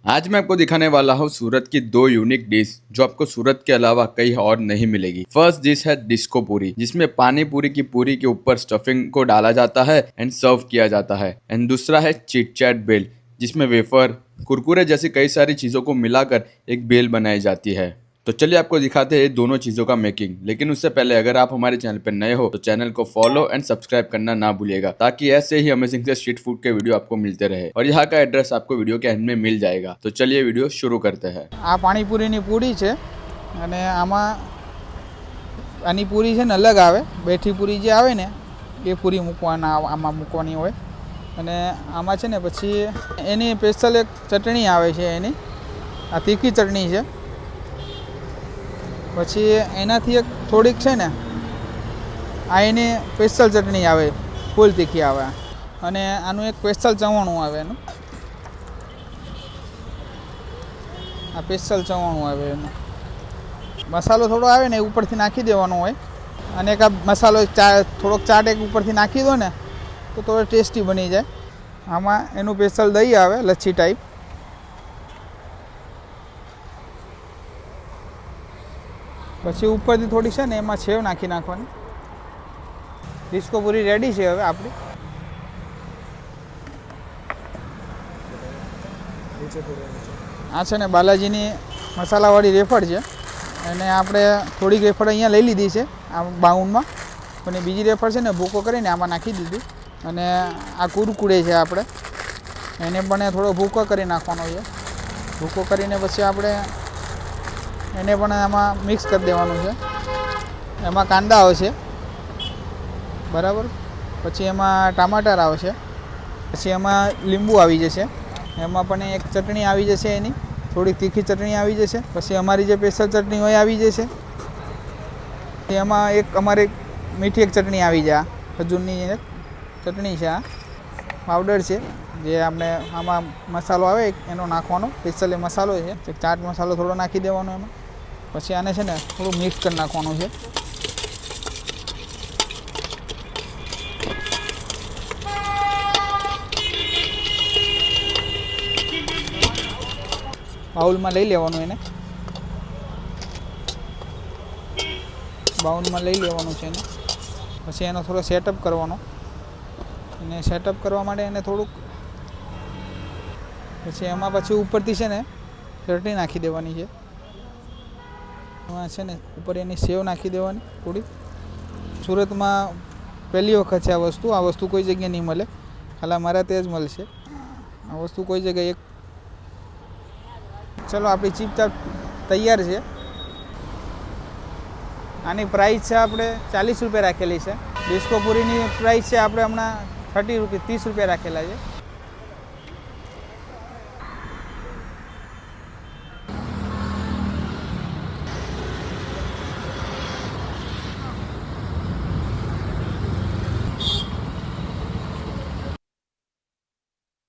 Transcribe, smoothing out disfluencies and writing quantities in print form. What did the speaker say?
आज मैं आपको दिखाने वाला हूँ सूरत की दो यूनिक डिश जो आपको सूरत के अलावा कहीं और नहीं मिलेगी। फर्स्ट डिश है डिस्को पूरी, जिसमें पानी पूरी की पूरी के ऊपर स्टफिंग को डाला जाता है एंड सर्व किया जाता है। एंड दूसरा है चिट चैट बेल, जिसमें वेफर, कुरकुरे जैसी कई सारी चीजों को मिलाकर एक बेल बनाई जाती है। तो चलिए आपको दिखाते हैं दोनों चीज़ों का मेकिंग। लेकिन उससे पहले अगर आप हमारे चैनल पर नए हो तो चैनल को फॉलो एंड सब्सक्राइब करना ना भूलिएगा, ताकि ऐसे ही अमेजिंग से स्ट्रीट फूड के वीडियो आपको मिलते रहे। और यहाँ का एड्रेस आपको वीडियो के एंड में मिल जाएगा। तो चलिए वीडियो शुरू करते हैं। આ પાણીપુરીની પૂરી છે અને આમાં આની પૂરી છે ને અલગ આવે, બેઠી પૂરી જે આવે ને એ પૂરી મૂકવાના આમાં મૂકવાની હોય અને આમાં છે ને પછી એની સ્પેશિયલ એક ચટણી આવે છે એની, આ તીખી ચટણી છે। પછી એનાથી એક થોડીક છે ને આ એની સ્પેશિયલ ચટણી આવે, ફૂલ તીખી આવે અને આનું એક સ્પેશિયલ ચવાણું આવે એનું, આ સ્પેશિયલ ચવાણું આવે એનું। મસાલો થોડો આવે ને એ ઉપરથી નાખી દેવાનો હોય અને એક આ મસાલો થોડોક ચાટ એક ઉપરથી નાખી દો ને તો થોડો ટેસ્ટી બની જાય। આમાં એનું સ્પેશિયલ દહીં આવે લચ્છી ટાઈપ, પછી ઉપરથી થોડી છે ને એમાં સેવ નાખી નાખવાની। ડિસ્કો પૂરી રેડી છે હવે આપણી। આ છે ને બાલાજીની મસાલાવાળી વેફર છે અને આપણે થોડીક વેફર અહીંયા લઈ લીધી છે આ બાઉનમાં, અને બીજી વેફર છે ને ભૂકો કરીને આમાં નાખી દીધી। અને આ કુરકુરે છે આપણે એને પણ થોડો ભૂકો કરી નાખવાનો છે। ભૂકો કરીને પછી આપણે એને પણ આમાં મિક્સ કરી દેવાનું છે। એમાં કાંદા આવશે બરાબર, પછી એમાં ટામાટર આવશે, પછી એમાં લીંબુ આવી જશે, એમાં પણ એક ચટણી આવી જશે એની થોડીક તીખી ચટણી આવી જશે, પછી અમારી જે સ્પેશિયલ ચટણી હોય આવી જશે। એમાં એક અમારે મીઠી એક ચટણી આવી જાય, ખજૂરની એક ચટણી છે, આ પાવડર છે જે આપણે આમાં મસાલો આવે એનો નાખવાનો, સ્પેશિયલ એ મસાલો છે, ચાટ મસાલો થોડો નાખી દેવાનો એમાં। પછી આને છે ને થોડું મિક્સ કરી નાખવાનું છે। બાઉલમાં લઈ લેવાનું એને, બાઉલમાં લઈ લેવાનું છે એને, પછી એનો થોડો સેટઅપ કરવાનો। અને સેટઅપ કરવા માટે એને થોડુંક પછી એમાં પછી ઉપરથી છે ને ચટણી નાખી દેવાની છે, એમાં છે ને ઉપર એની સેવ નાખી દેવાની થોડી। સુરતમાં પહેલી વખત છે આ વસ્તુ કોઈ જગ્યાએ નહીં મળે, ખાલી મારા ત્યાં જ મળશે આ વસ્તુ કોઈ જગ્યાએ। એક ચલો આપણી ચીપ ચાપ તૈયાર છે। આની પ્રાઇસ છે આપણે 40 રૂપિયા રાખેલી છે। ડિસ્કો પૂરીની પ્રાઇસ છે આપણે હમણાં 30 રૂપિયા રાખેલા છે।